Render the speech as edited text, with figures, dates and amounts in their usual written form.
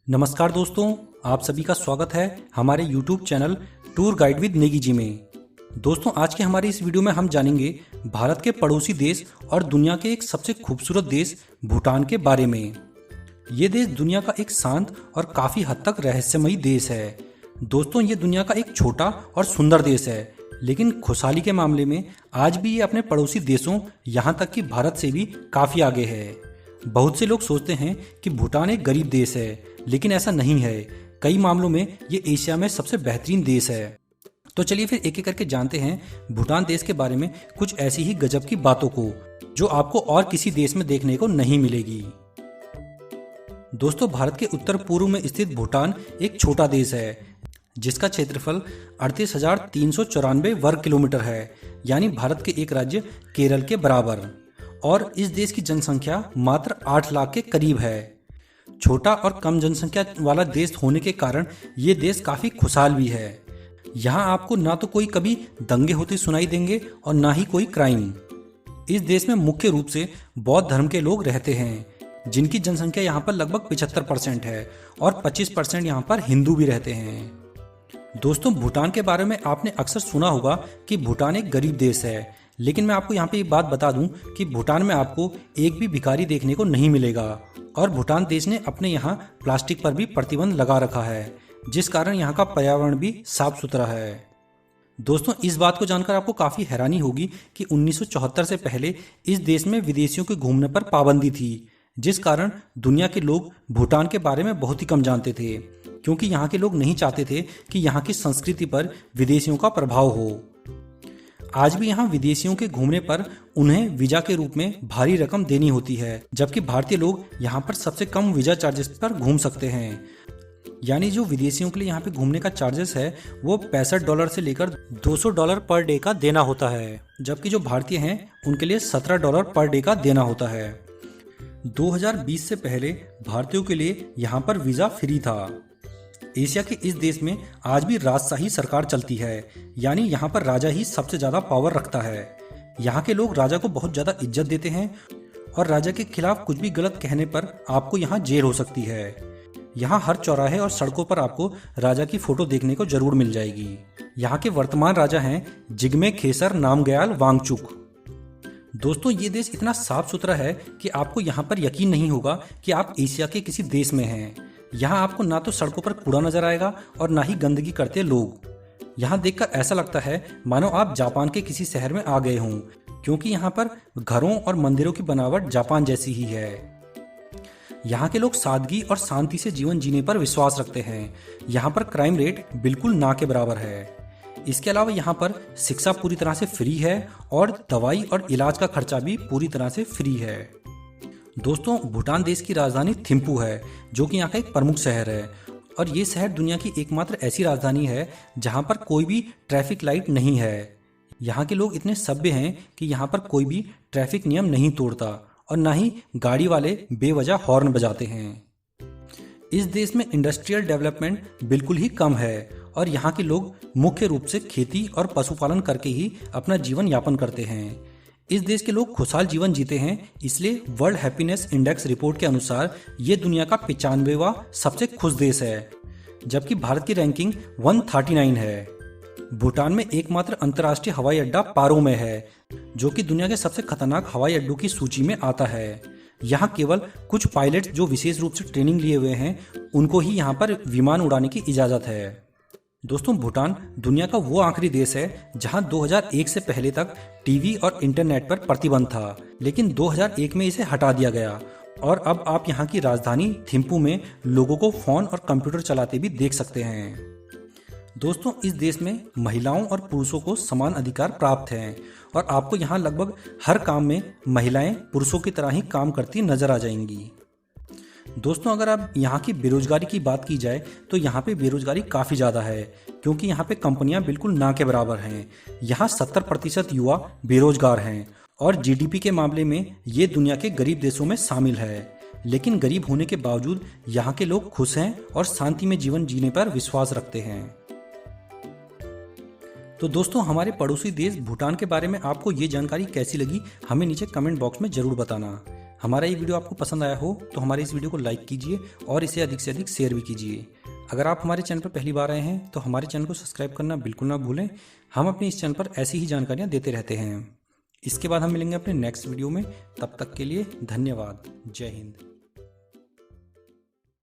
नमस्कार दोस्तों, आप सभी का स्वागत है हमारे YouTube channel tour guide with Negi ji में। दोस्तों, आज के हमारे इस वीडियो में हम जानेंगे भारत के पड़ोसी देश और दुनिया के एक सबसे खूबसूरत देश भूटान के बारे में। ये देश दुनिया का एक शांत और काफ़ी हद तक रहस्यमयी देश है। दोस्तों, ये दुनिया का एक छोटा और सुंदर देश है, लेकिन खुशहाली के मामले में आज भी ये अपने पड़ोसी देशों यहाँ तक कि भारत से भी काफ़ी आगे है। बहुत से लोग सोचते हैं कि भूटान एक गरीब देश है, लेकिन ऐसा नहीं है। कई मामलों में ये एशिया में सबसे बेहतरीन देश है। तो चलिए फिर एक एक करके जानते हैं भूटान देश के बारे में कुछ ऐसी ही गजब की बातों को जो आपको और किसी देश में देखने को नहीं मिलेगी। दोस्तों, भारत के उत्तर पूर्व में स्थित भूटान एक छोटा देश है जिसका क्षेत्रफल 38,394 वर्ग किलोमीटर है, यानी भारत के एक राज्य केरल के बराबर। और इस देश की जनसंख्या मात्र 8 लाख के करीब है। छोटा और कम जनसंख्या वाला देश होने के कारण ये देश काफ़ी खुशहाल भी है। यहाँ आपको ना तो कोई कभी दंगे होते सुनाई देंगे और ना ही कोई क्राइम। इस देश में मुख्य रूप से बौद्ध धर्म के लोग रहते हैं, जिनकी जनसंख्या यहाँ पर लगभग 75% है और 25% यहाँ पर हिंदू भी रहते हैं। दोस्तों, भूटान के बारे में आपने अक्सर सुना होगा कि भूटान एक गरीब देश है, लेकिन मैं आपको यहाँ पे एक बात बता दूं कि भूटान में आपको एक भी भिखारी देखने को नहीं मिलेगा। और भूटान देश ने अपने यहाँ प्लास्टिक पर भी प्रतिबंध लगा रखा है, जिस कारण यहाँ का पर्यावरण भी साफ सुथरा है। दोस्तों, इस बात को जानकर आपको काफ़ी हैरानी होगी कि 1974 से पहले इस देश में विदेशियों के घूमने पर पाबंदी थी, जिस कारण दुनिया के लोग भूटान के बारे में बहुत ही कम जानते थे, क्योंकि यहाँ के लोग नहीं चाहते थे कि यहाँ की संस्कृति पर विदेशियों का प्रभाव हो। आज भी यहाँ विदेशियों के घूमने पर उन्हें वीजा के रूप में भारी रकम देनी होती है, जबकि भारतीय लोग यहाँ पर सबसे कम वीजा चार्जेस पर घूम सकते हैं। यानी जो विदेशियों के लिए यहाँ पे घूमने का चार्जेस है वो $65 से लेकर $200 पर डे का देना होता है, जबकि जो भारतीय हैं उनके लिए $17 पर डे का देना होता है। 2020 से पहले भारतीयों के लिए यहाँ पर वीजा फ्री था। एशिया के इस देश में आज भी राजशाही सरकार चलती है, यानी यहाँ पर राजा ही सबसे ज्यादा पावर रखता है। यहाँ के लोग राजा को बहुत ज्यादा इज्जत देते हैं और राजा के खिलाफ कुछ भी गलत कहने पर आपको यहाँ जेल हो सकती है। यहाँ हर चौराहे और सड़कों पर आपको राजा की फोटो देखने को जरूर मिल जाएगी। यहाँ के वर्तमान राजा हैं जिग्मे खेसर नामग्याल वांगचुक। दोस्तों, ये देश इतना साफ सुथरा है कि आपको यहाँ पर यकीन नहीं होगा कि आप एशिया के किसी देश में हैं। यहाँ आपको ना तो सड़कों पर कूड़ा नजर आएगा और ना ही गंदगी करते लोग। यहाँ देखकर ऐसा लगता है मानो आप जापान के किसी शहर में आ गए हों, क्योंकि यहाँ पर घरों और मंदिरों की बनावट जापान जैसी ही है। यहाँ के लोग सादगी और शांति से जीवन जीने पर विश्वास रखते हैं। यहाँ पर क्राइम रेट बिल्कुल ना के बराबर है। इसके अलावा यहाँ पर शिक्षा पूरी तरह से फ्री है और दवाई और इलाज का खर्चा भी पूरी तरह से फ्री है। दोस्तों, भूटान देश की राजधानी थिम्पू है, जो कि यहाँ का एक प्रमुख शहर है। और ये शहर दुनिया की एकमात्र ऐसी राजधानी है जहाँ पर कोई भी ट्रैफिक लाइट नहीं है। यहाँ के लोग इतने सभ्य हैं कि यहाँ पर कोई भी ट्रैफिक नियम नहीं तोड़ता और ना ही गाड़ी वाले बेवजह हॉर्न बजाते हैं। इस देश में इंडस्ट्रियल डेवलपमेंट बिल्कुल ही कम है और यहाँ के लोग मुख्य रूप से खेती और पशुपालन करके ही अपना जीवन यापन करते हैं। इस देश के लोग खुशहाल जीवन जीते हैं, इसलिए वर्ल्ड हैप्पीनेस इंडेक्स रिपोर्ट के अनुसार ये दुनिया का 95वां सबसे खुश देश है, जबकि भारत की रैंकिंग 139 है। भूटान में एकमात्र अंतर्राष्ट्रीय हवाई अड्डा पारो में है, जो कि दुनिया के सबसे खतरनाक हवाई अड्डों की सूची में आता है। यहाँ केवल कुछ पायलट जो विशेष रूप से ट्रेनिंग लिए हुए हैं उनको ही यहाँ पर विमान उड़ाने की इजाजत है। दोस्तों, भूटान दुनिया का वो आखिरी देश है जहां 2001 से पहले तक टीवी और इंटरनेट पर प्रतिबंध था, लेकिन 2001 में इसे हटा दिया गया और अब आप यहां की राजधानी थिम्पू में लोगों को फोन और कंप्यूटर चलाते भी देख सकते हैं। दोस्तों, इस देश में महिलाओं और पुरुषों को समान अधिकार प्राप्त हैं और आपको यहां लगभग हर काम में महिलाएं पुरुषों की तरह ही काम करती नजर आ जाएंगी। दोस्तों, अगर आप यहाँ की बेरोजगारी की बात की जाए तो यहाँ पे बेरोजगारी काफ़ी ज़्यादा है, क्योंकि यहाँ पे कंपनियाँ बिल्कुल ना के बराबर हैं। यहाँ 70% युवा बेरोजगार हैं और जीडीपी के मामले में ये दुनिया के गरीब देशों में शामिल है। लेकिन गरीब होने के बावजूद यहाँ के लोग खुश हैं और शांति में जीवन जीने पर विश्वास रखते हैं। तो दोस्तों, हमारे पड़ोसी देश भूटान के बारे में आपको ये जानकारी कैसी लगी, हमें नीचे कमेंट बॉक्स में ज़रूर बताना। हमारा ये वीडियो आपको पसंद आया हो तो हमारे इस वीडियो को लाइक कीजिए और इसे अधिक से अधिक शेयर भी कीजिए। अगर आप हमारे चैनल पर पहली बार आए हैं तो हमारे चैनल को सब्सक्राइब करना बिल्कुल ना भूलें। हम अपने इस चैनल पर ऐसी ही जानकारियाँ देते रहते हैं। इसके बाद हम मिलेंगे अपने नेक्स्ट वीडियो में। तब तक के लिए धन्यवाद। जय हिंद।